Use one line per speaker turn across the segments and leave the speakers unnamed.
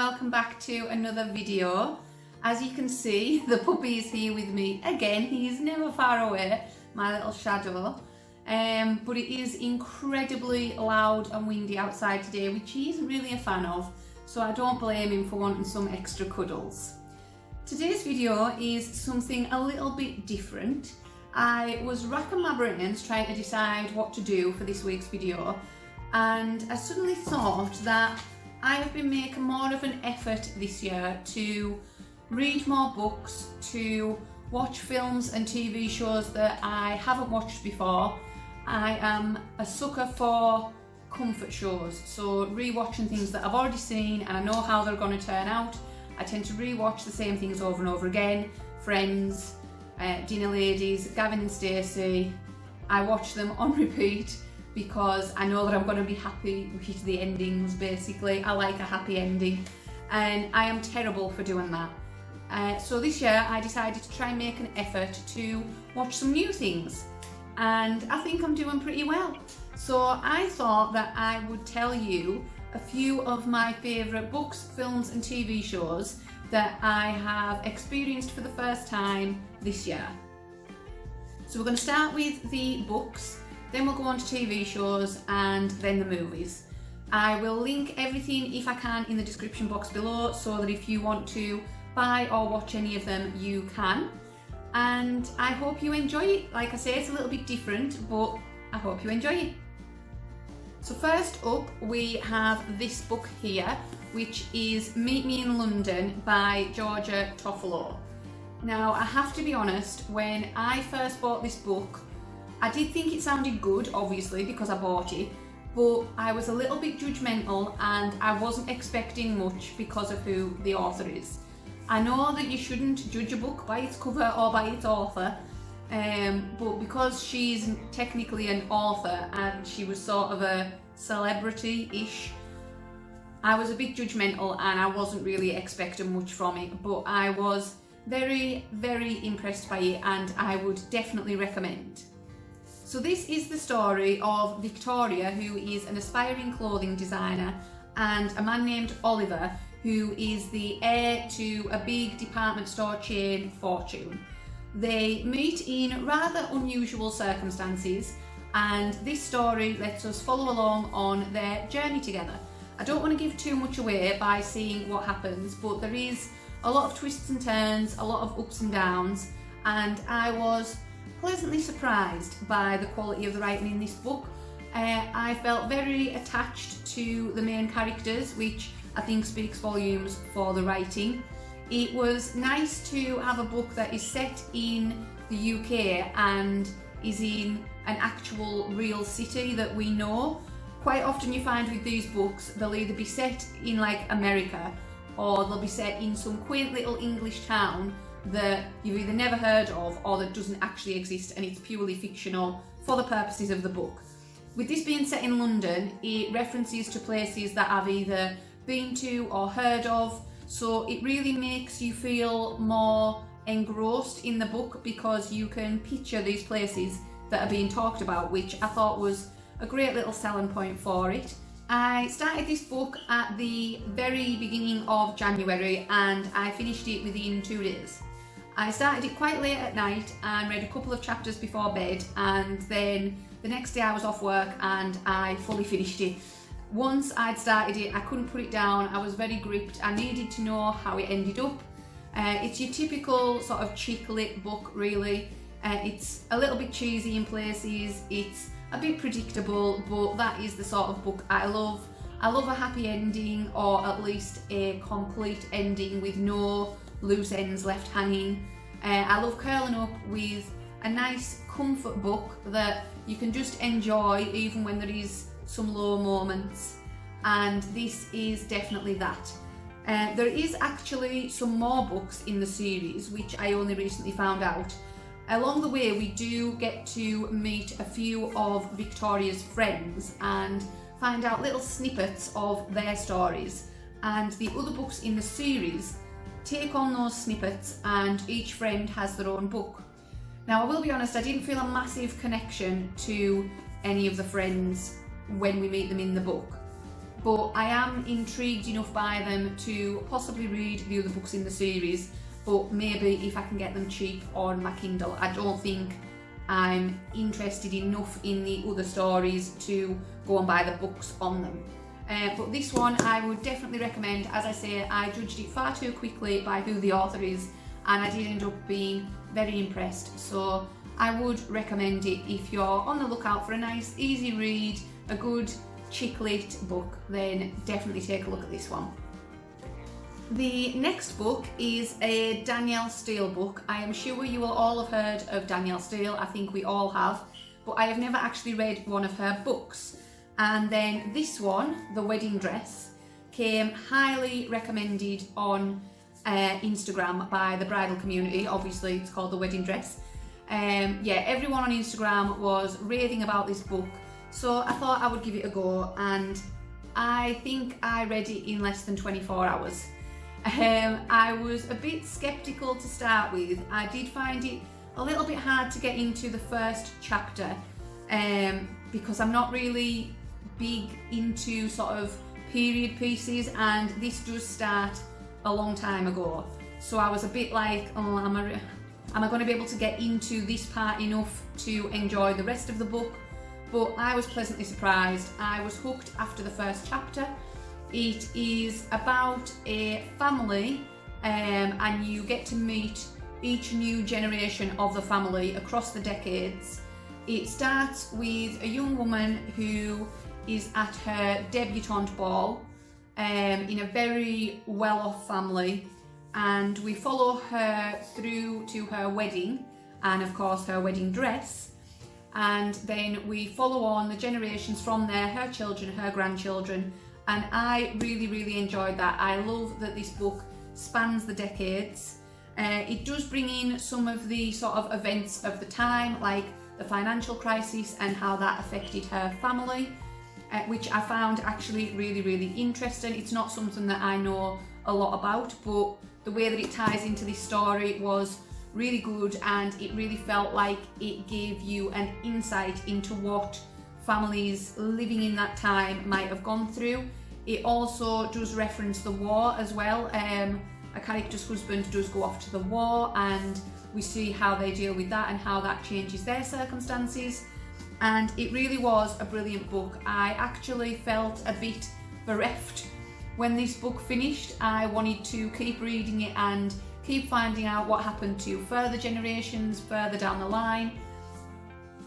welcome back to another video. As you can see, the puppy is here with me again. He is never far away, my little shadow. But it is incredibly loud and windy outside today, which he isn't really a fan of, so I don't blame him for wanting some extra cuddles. Today's video is something a little bit different. I was racking my brains trying to decide what to do for this week's video, and I suddenly thought that I have been making more of an effort this year to read more books, to watch films and TV shows that I haven't watched before. I am a sucker for comfort shows, so rewatching things that I've already seen and I know how they're going to turn out. I tend to rewatch the same things over and over again. Friends, Dinner Ladies, Gavin and Stacey. I watch them on repeat because I know that I'm going to be happy with the endings. Basically, I like a happy ending, and I am terrible for doing that. So this year I decided to try and make an effort to watch some new things, and I think I'm doing pretty well. So I thought that I would tell you a few of my favourite books, films and TV shows that I have experienced for the first time this year. So we're going to start with the books, then we'll go on to TV shows, and then the movies. I will link everything if I can in the description box below, so that if you want to buy or watch any of them, you can. And I hope you enjoy it. Like I say, it's a little bit different, but I hope you enjoy it. So first up, we have this book here, which is Meet Me in London by Georgia Toffolo. Now, I have to be honest, when I first bought this book, I did think it sounded good, obviously, because I bought it, but I was a little bit judgmental and I wasn't expecting much because of who the author is. I know that you shouldn't judge a book by its cover or by its author, but because she's technically an author and she was sort of a celebrity-ish, I was a bit judgmental and I wasn't really expecting much from it, but I was very, very impressed by it and I would definitely recommend. So this is the story of Victoria, who is an aspiring clothing designer, and a man named Oliver, who is the heir to a big department store chain fortune. They meet in rather unusual circumstances, and this story lets us follow along on their journey together. I don't want to give too much away by seeing what happens, but there is a lot of twists and turns, a lot of ups and downs, and I was pleasantly surprised by the quality of the writing in this book. I felt very attached to the main characters, which I think speaks volumes for the writing. It was nice to have a book that is set in the UK and is in an actual real city that we know. Quite often you find with these books, they'll either be set in like America, or they'll be set in some quaint little English town that you've either never heard of or that doesn't actually exist, and it's purely fictional for the purposes of the book. With this being set in London, it references to places that I've either been to or heard of, so it really makes you feel more engrossed in the book because you can picture these places that are being talked about, which I thought was a great little selling point for it. I started this book at the very beginning of January and I finished it within 2 days. I started it quite late at night and read a couple of chapters before bed, and then the next day I was off work and I fully finished it. Once I'd started it, I couldn't put it down. I was very gripped. I needed to know how it ended up. It's your typical sort of chick lit book, really. It's a little bit cheesy in places. It's a bit predictable, but that is the sort of book I love. I love a happy ending, or at least a complete ending with no loose ends left hanging. I love curling up with a nice comfort book that you can just enjoy even when there is some low moments, and this is definitely that. There is actually some more books in the series, which I only recently found out. Along the way we do get to meet a few of Victoria's friends and find out little snippets of their stories, and the other books in the series take on those snippets and each friend has their own book. Now, I will be honest, I didn't feel a massive connection to any of the friends when we meet them in the book, but I am intrigued enough by them to possibly read the other books in the series, but maybe if I can get them cheap on my Kindle. I don't think I'm interested enough in the other stories to go and buy the books on them. But this one I would definitely recommend. As I say, I judged it far too quickly by who the author is, and I did end up being very impressed. So I would recommend it if you're on the lookout for a nice easy read, a good chick lit book, then definitely take a look at this one. The next book is a Danielle Steel book. I am sure you will all have heard of Danielle Steel. I think we all have, but I have never actually read one of her books. And then this one, The Wedding Dress, came highly recommended on Instagram by the bridal community. Obviously it's called The Wedding Dress. Yeah, everyone on Instagram was raving about this book, so I thought I would give it a go, and I think I read it in less than 24 hours. I was a bit skeptical to start with. I did find it a little bit hard to get into the first chapter because I'm not really big into sort of period pieces, and this does start a long time ago. So I was a bit like, oh, am I going to be able to get into this part enough to enjoy the rest of the book? But I was pleasantly surprised. I was hooked after the first chapter. It is about a family and you get to meet each new generation of the family across the decades. It starts with a young woman who is at her debutante ball in a very well-off family, and we follow her through to her wedding and of course her wedding dress, and then we follow on the generations from there, her children, her grandchildren, and I really enjoyed that. I love that this book spans the decades. It does bring in some of the sort of events of the time, like the financial crisis and how that affected her family, which I found actually really interesting. It's not something that I know a lot about, but the way that it ties into this story was really good, and it really felt like it gave you an insight into what families living in that time might have gone through. It also does reference the war as well. A character's husband does go off to the war, and we see how they deal with that and how that changes their circumstances. And it really was a brilliant book. I actually felt a bit bereft when this book finished. I wanted to keep reading it and keep finding out what happened to further generations further down the line.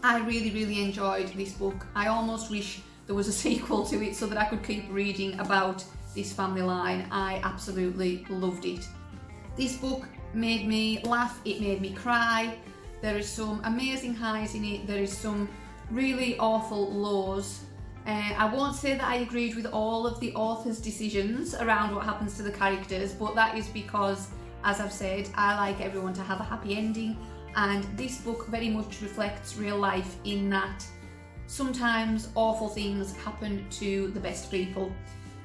I really enjoyed this book. I almost wish there was a sequel to it so that I could keep reading about this family line. I absolutely loved it. This book made me laugh, it made me cry. There is some amazing highs in it, there is some really awful lows. I won't say that I agreed with all of the author's decisions around what happens to the characters, but that is because, as I've said, I like everyone to have a happy ending, and this book very much reflects real life in that sometimes awful things happen to the best people.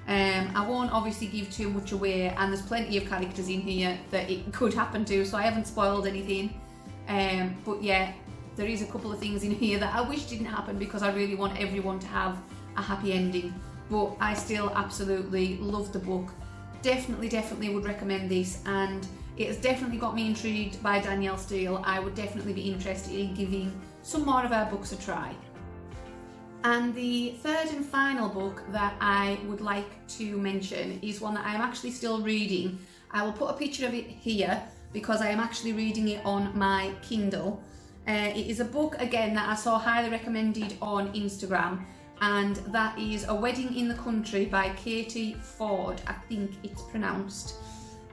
I won't obviously give too much away, and there's plenty of characters in here that it could happen to, so I haven't spoiled anything. But yeah, there is a couple of things in here that I wish didn't happen because I really want everyone to have a happy ending. But I still absolutely love the book. Definitely would recommend this, and it has definitely got me intrigued by Danielle Steel. I would definitely be interested in giving some more of her books a try. And the third and final book that I would like to mention is one that I am actually still reading. I will put a picture of it here because I am actually reading it on my Kindle. It is a book again that I saw highly recommended on Instagram, and that is A Wedding in the Country by Katie Ford, I think it's pronounced.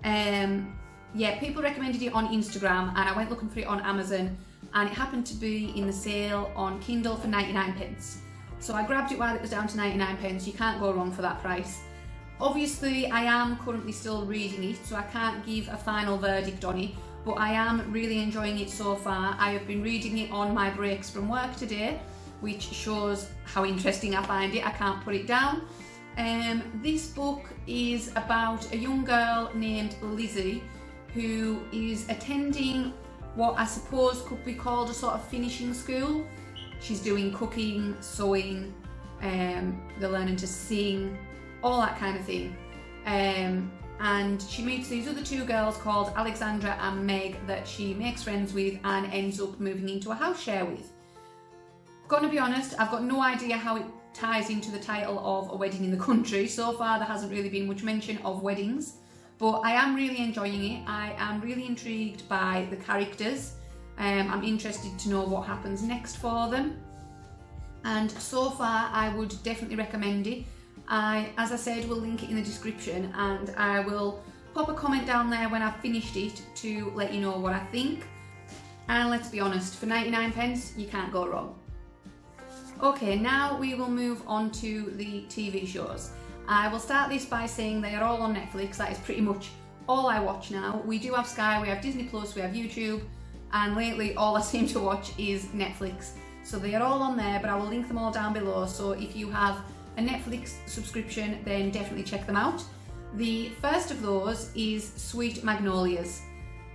Yeah, people recommended it on Instagram and I went looking for it on Amazon, and it happened to be in the sale on Kindle for 99 pence. So I grabbed it while it was down to 99 pence. You can't go wrong for that price. Obviously I am currently still reading it, so I can't give a final verdict on it, but I am really enjoying it so far. I have been reading it on my breaks from work today, which shows how interesting I find it. I can't put it down. This book is about a young girl named Lizzie who is attending what I suppose could be called a sort of finishing school. She's doing cooking, sewing, they're learning to sing, all that kind of thing. And she meets these other two girls called Alexandra and Meg that she makes friends with and ends up moving into a house share with. Gonna be honest, I've got no idea how it ties into the title of A Wedding in the Country. So far there hasn't really been much mention of weddings, but I am really enjoying it. I am really intrigued by the characters. I'm interested to know what happens next for them. And so far I would definitely recommend it. As I said, will link it in the description, and I will pop a comment down there when I've finished it to let you know what I think. And let's be honest, for 99 pence, you can't go wrong. Okay, now we will move on to the TV shows. I will start this by saying they are all on Netflix. That is pretty much all I watch now. We do have Sky, we have Disney Plus, we have YouTube, and lately all I seem to watch is Netflix. So they are all on there, but I will link them all down below. So if you have a Netflix subscription, then definitely check them out. The first of those is Sweet Magnolias.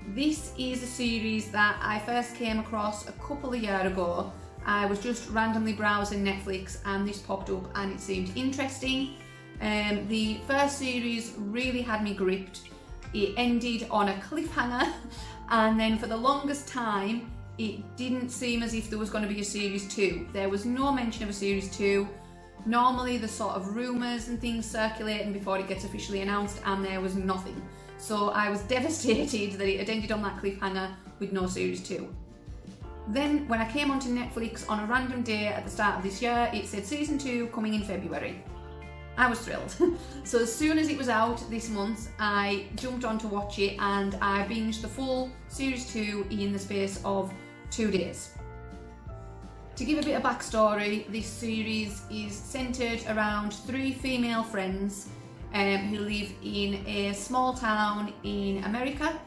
This is a series that I first came across a couple of years ago. I was just randomly browsing Netflix and this popped up and it seemed interesting. The first series really had me gripped. It ended on a cliffhanger, and then for the longest time it didn't seem as if there was going to be a series 2. There was no mention of a series 2. Normally there's sort of rumours and things circulating before it gets officially announced, and there was nothing. So I was devastated that it had ended on that cliffhanger with no series 2. Then when I came onto Netflix on a random day at the start of this year, it said season 2 coming in February. I was thrilled. So as soon as it was out this month, I jumped on to watch it, and I binged the full series 2 in the space of 2 days. To give a bit of backstory, this series is centred around 3 female friends who live in a small town in America.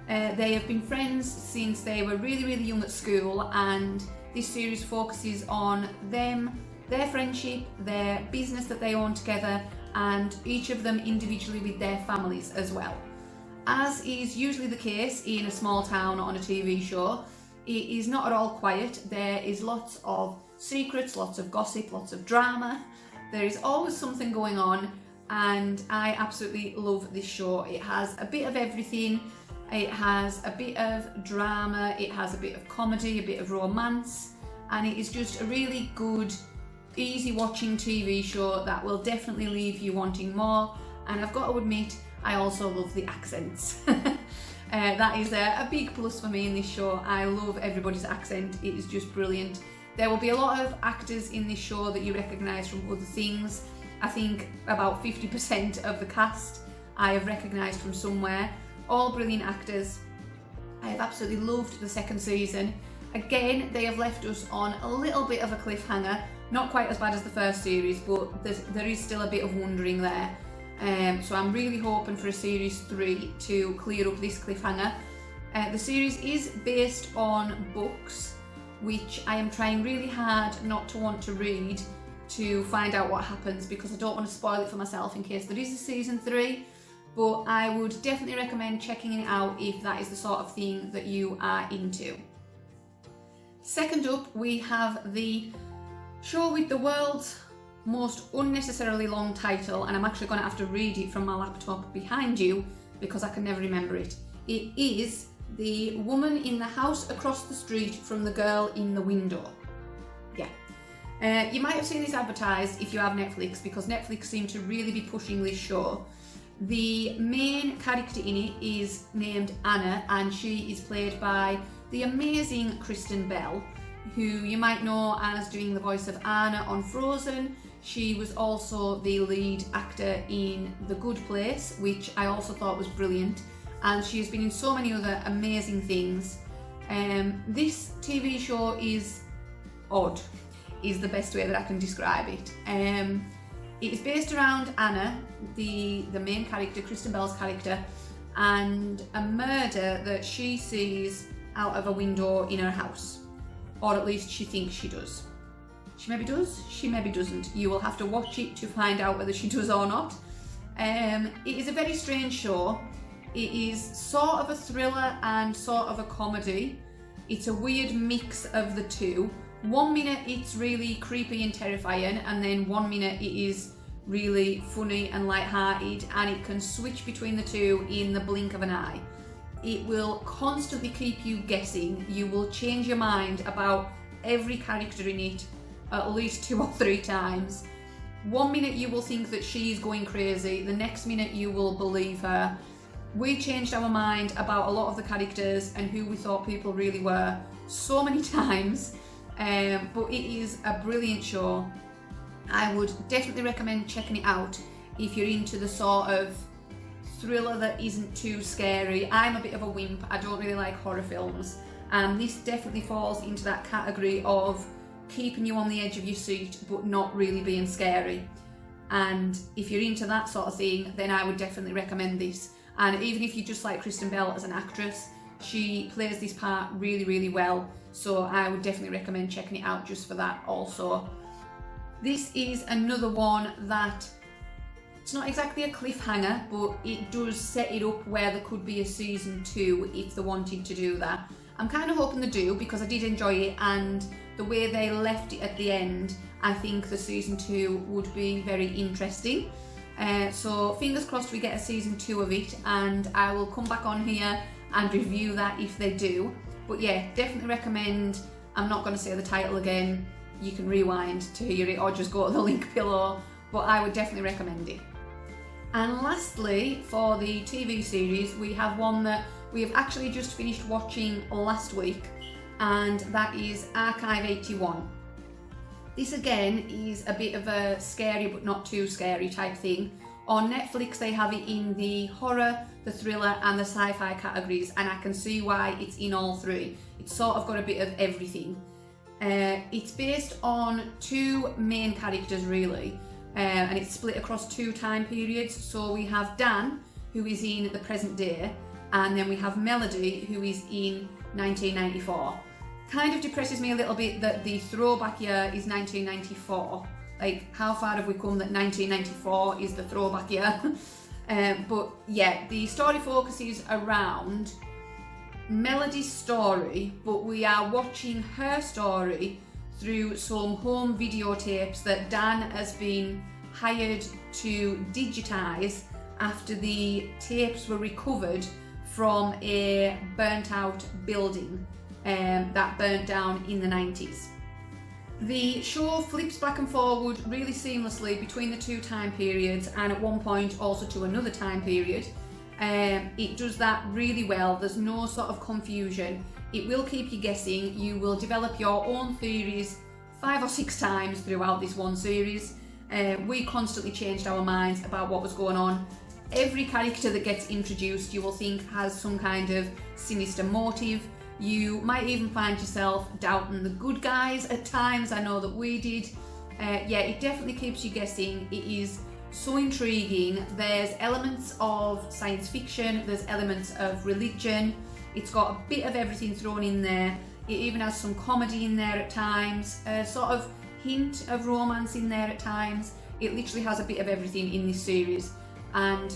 They have been friends since they were really young at school, and this series focuses on them, their friendship, their business that they own together, and each of them individually with their families as well. As is usually the case in a small town on a TV show, it is not at all quiet. There is lots of secrets, lots of gossip, lots of drama. There is always something going on, and I absolutely love this show. It has a bit of everything. It has a bit of drama, it has a bit of comedy, a bit of romance, and it is just a really good, easy watching TV show that will definitely leave you wanting more. And I've got to admit, I also love the accents. That is a big plus for me in this show. I love everybody's accent, it is just brilliant. There will be a lot of actors in this show that you recognise from other things. I think about 50% of the cast I have recognised from somewhere. All brilliant actors. I have absolutely loved the second season. Again, they have left us on a little bit of a cliffhanger. Not quite as bad as the first series, but there is still a bit of wondering there. So I'm really hoping for a series 3 to clear up this cliffhanger. The series is based on books, which I am trying really hard not to want to read to find out what happens, because I don't want to spoil it for myself in case there is a season 3. But I would definitely recommend checking it out if that is the sort of thing that you are into. Second up, we have the show with the world's most unnecessarily long title, and I'm actually going to have to read it from my laptop behind you because I can never remember it. It is The Woman in the House Across the Street from the Girl in the Window. Yeah. You might have seen this advertised if you have Netflix, because Netflix seem to really be pushing this show. The main character in it is named Anna, and she is played by the amazing Kristen Bell, who you might know as doing the voice of Anna on Frozen. She was also the lead actor in The Good Place, which I also thought was brilliant, and she has been in so many other amazing things. This TV show is odd, is the best way that I can describe it. It is based around Anna, the main character, Kristen Bell's character, and a murder that she sees out of a window in her house. Or at least she thinks she does. She maybe does, she maybe doesn't. You will have to watch it to find out whether she does or not. It is a very strange show. It is sort of a thriller and sort of a comedy. It's a weird mix of the two. 1 minute it's really creepy and terrifying, and then 1 minute it is really funny and light-hearted, and it can switch between the two in the blink of an eye. It will constantly keep you guessing. You will change your mind about every character in it at least 2 or 3 times. One minute you will think that she's going crazy, the next minute you will believe her. We changed our mind about a lot of the characters and who we thought people really were so many times, but it is a brilliant show. I would definitely recommend checking it out if you're into the sort of thriller that isn't too scary. I'm a bit of a wimp, I don't really like horror films, and this definitely falls into that category of keeping you on the edge of your seat but not really being scary. And if you're into that sort of thing, then I would definitely recommend this. And even if you just like Kristen Bell as an actress, she plays this part really, really well, so I would definitely recommend checking it out just for that also. This is another one that it's not exactly a cliffhanger, but it does set it up where there could be a season 2 if they wanted to do that. I'm kind of hoping they do, because I did enjoy it, and the way they left it at the end, I think the season 2 would be very interesting. So fingers crossed we get a season 2 of it, and I will come back on here and review that if they do. But yeah, definitely recommend. I'm not going to say the title again, you can rewind to hear it or just go to the link below, but I would definitely recommend it. And lastly, for the TV series, we have one that we have actually just finished watching last week, and that is Archive 81. This again is a bit of a scary but not too scary type thing. On Netflix they have it in the horror, the thriller and the sci-fi categories, and I can see why it's in all 3. It's sort of got a bit of everything. It's based on 2 main characters really, and it's split across 2 time periods. So we have Dan, who is in the present day, and then we have Melody, who is in 1994. Kind of depresses me a little bit that the throwback year is 1994. Like, how far have we come that 1994 is the throwback year? But yeah, the story focuses around Melody's story, but we are watching her story through some home videotapes that Dan has been hired to digitise after the tapes were recovered from a burnt out building that burnt down in the 90s. The show flips back and forward really seamlessly between the 2 time periods, and at one point also to another time period. It does that really well. There's no sort of confusion. It will keep you guessing. You will develop your own theories 5 or 6 times throughout this one series. We constantly changed our minds about what was going on. Every character that gets introduced you will think has some kind of sinister motive. You might even find yourself doubting the good guys at times. I know that we did. Yeah, it definitely keeps you guessing. It is so intriguing. There's elements of science fiction, there's elements of religion. It's got a bit of everything thrown in there. It even has some comedy in there at times, a sort of hint of romance in there at times. It literally has a bit of everything in this series, and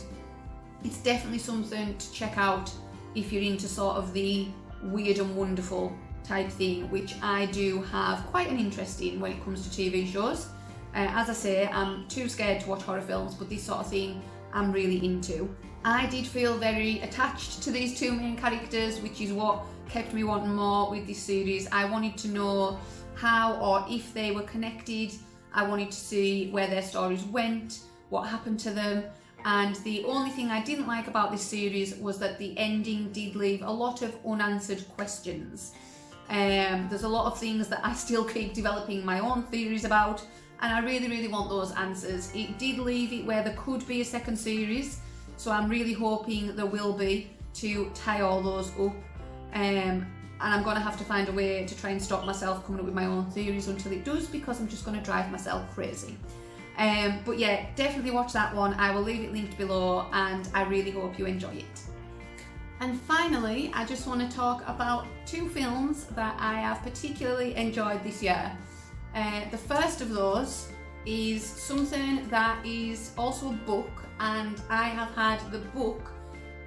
it's definitely something to check out if you're into sort of the weird and wonderful type thing, which I do have quite an interest in when it comes to TV shows. As I say, I'm too scared to watch horror films, but this sort of thing I'm really into. I did feel very attached to these 2 main characters, which is what kept me wanting more with this series. I wanted to know how or if they were connected. I wanted to see where their stories went, what happened to them. And the only thing I didn't like about this series was that the ending did leave a lot of unanswered questions. There's a lot of things that I still keep developing my own theories about, and I really, really want those answers. It did leave it where there could be a second series, so I'm really hoping there will be, to tie all those up. And I'm going to have to find a way to try and stop myself coming up with my own theories until it does, because I'm just going to drive myself crazy. But yeah, definitely watch that one. I will leave it linked below, and I really hope you enjoy it. And finally, I just want to talk about 2 films that I have particularly enjoyed this year. The first of those is something that is also a book, and I have had the book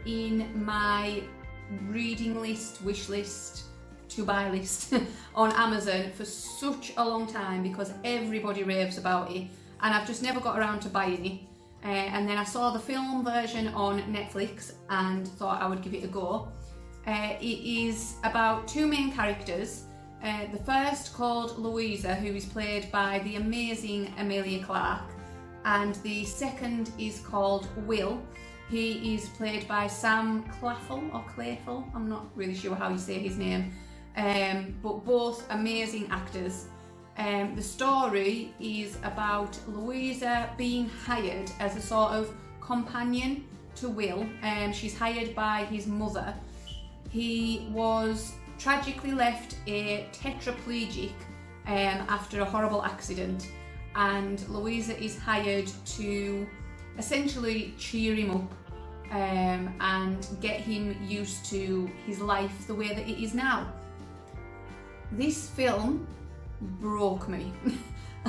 in my reading list, wish list, to buy list on Amazon for such a long time, because everybody raves about it. and I've just never got around to buying it. And then I saw the film version on Netflix and thought I would give it a go. It is about two main characters. The first called Louisa, who is played by the amazing Emilia Clarke, and the second is called Will. He is played by Sam Claflin or Clayful, I'm not really sure how you say his name, but both amazing actors. The story is about Louisa being hired as a sort of companion to Will. She's hired by his mother. He was tragically left a tetraplegic after a horrible accident, and Louisa is hired to essentially cheer him up and get him used to his life the way that it is now. This film broke me.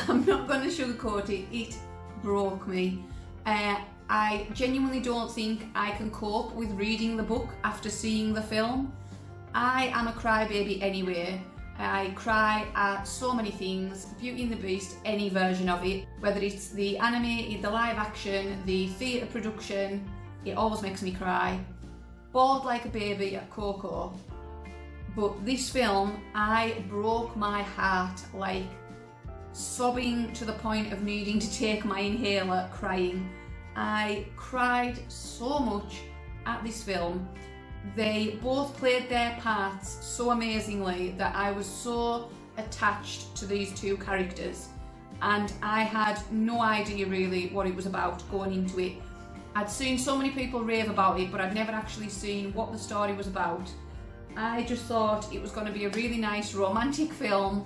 I'm not going to sugarcoat it, it broke me. I genuinely don't think I can cope with reading the book after seeing the film. I am a crybaby anyway. I cry at so many things, Beauty and the Beast, any version of it, whether it's the animated, the live action, the theatre production, it always makes me cry. Bawled like a baby at Coco. But this film, I broke my heart, like sobbing to the point of needing to take my inhaler, crying. I cried so much at this film. They both played their parts so amazingly that I was so attached to these two characters, and I had no idea really what it was about going into it. I'd seen so many people rave about it, but I'd never actually seen what the story was about. I just thought it was going to be a really nice romantic film.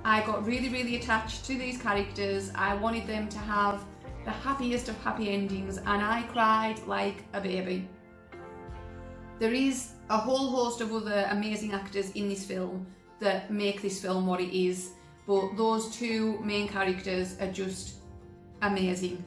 I got really attached to these characters. I wanted them to have the happiest of happy endings, and I cried like a baby. There is a whole host of other amazing actors in this film that make this film what it is, but those two main characters are just amazing.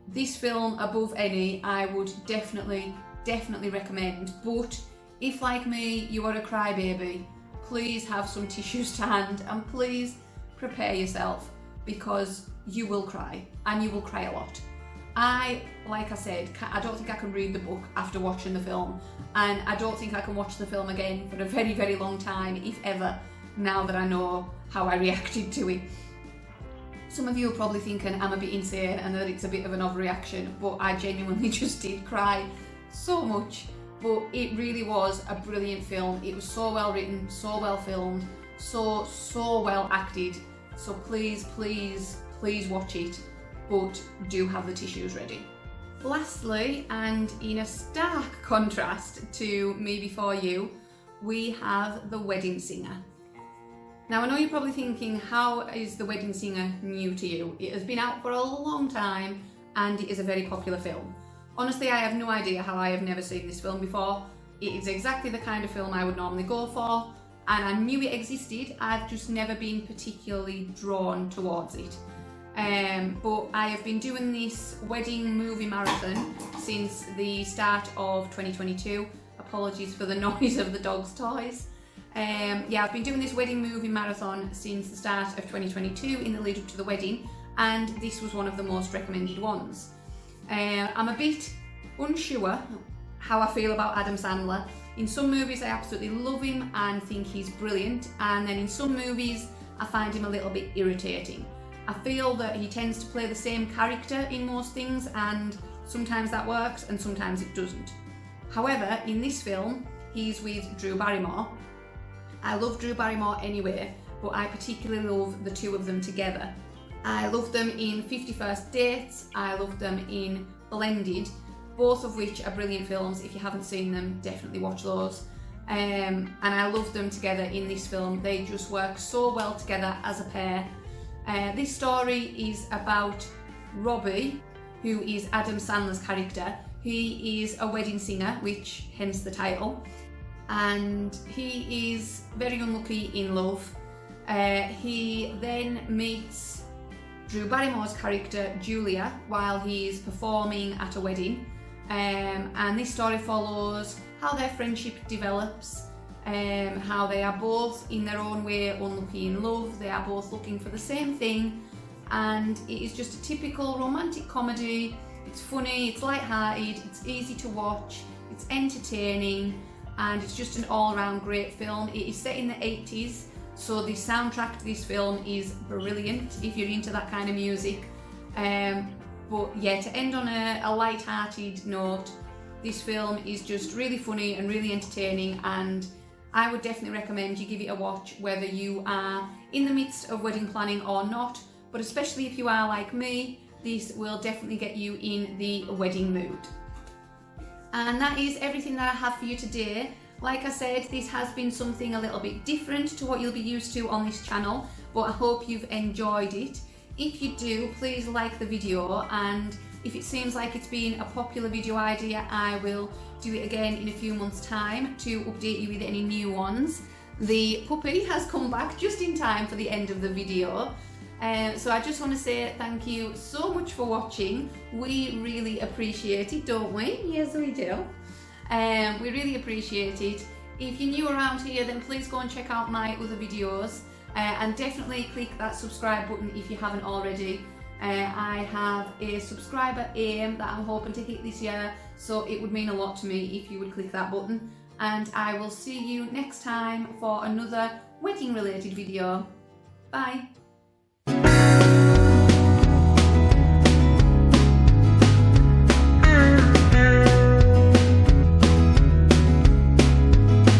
This film, above any, I would definitely recommend, but if, like me, you are a crybaby, please have some tissues to hand and please prepare yourself, because you will cry, and you will cry a lot. Like I said, I don't think I can read the book after watching the film, and I don't think I can watch the film again for a very long time, if ever, now that I know how I reacted to it. Some of you are probably thinking I'm a bit insane and that it's a bit of an overreaction, but I genuinely just did cry so much. But it really was a brilliant film. It was so well written, so well filmed, so well acted. So please watch it, but do have the tissues ready. Lastly, and in a stark contrast to Me Before You, we have The Wedding Singer. Now, I know you're probably thinking, how is The Wedding Singer new to you? It has been out for a long time and it is a very popular film. Honestly, I have no idea how I have never seen this film before. It is exactly the kind of film I would normally go for, and I knew it existed, I've just never been particularly drawn towards it. But I have been doing this wedding movie marathon since the start of 2022. Apologies for the noise of the dog's toys. I've been doing this wedding movie marathon since the start of 2022 in the lead up to the wedding, and this was one of the most recommended ones. I'm a bit unsure how I feel about Adam Sandler. In some movies I absolutely love him and think he's brilliant, and then in some movies I find him a little bit irritating. I feel that he tends to play the same character in most things, and sometimes that works and sometimes it doesn't. However, in this film, he's with Drew Barrymore. I love Drew Barrymore anyway, but I particularly love the two of them together. I love them in 50 First Dates, I love them in Blended, both of which are brilliant films. If you haven't seen them, definitely watch those. And I love them together in this film. They just work so well together as a pair. This story is about Robbie, who is Adam Sandler's character. He is a wedding singer, which hence the title, and he is very unlucky in love. He then meets Drew Barrymore's character Julia while he is performing at a wedding, and this story follows how their friendship develops, how they are both in their own way unlucky in love. They are both looking for the same thing, and it is just a typical romantic comedy. It's funny, it's light-hearted, it's easy to watch, it's entertaining, and it's just an all-round great film. It is set in the 80s, so the soundtrack to this film is brilliant if you're into that kind of music. But yeah, to end on a light-hearted note, this film is just really funny and really entertaining, and I would definitely recommend you give it a watch whether you are in the midst of wedding planning or not, but especially if you are like me, this will definitely get you in the wedding mood. And that is everything that I have for you today. Like I said, this has been something a little bit different to what you'll be used to on this channel, but I hope you've enjoyed it. If you do, please like the video, and if it seems like it's been a popular video idea, I will do it again in a few months' time to update you with any new ones. The puppy has come back just in time for the end of the video. So I just want to say thank you so much for watching. We really appreciate it, don't we? Yes, we do. We really appreciate it. If you're new around here, then please go and check out my other videos, and definitely click that subscribe button if you haven't already. I have a subscriber aim that I'm hoping to hit this year, so it would mean a lot to me if you would click that button. And I will see you next time for another wedding related video. Bye.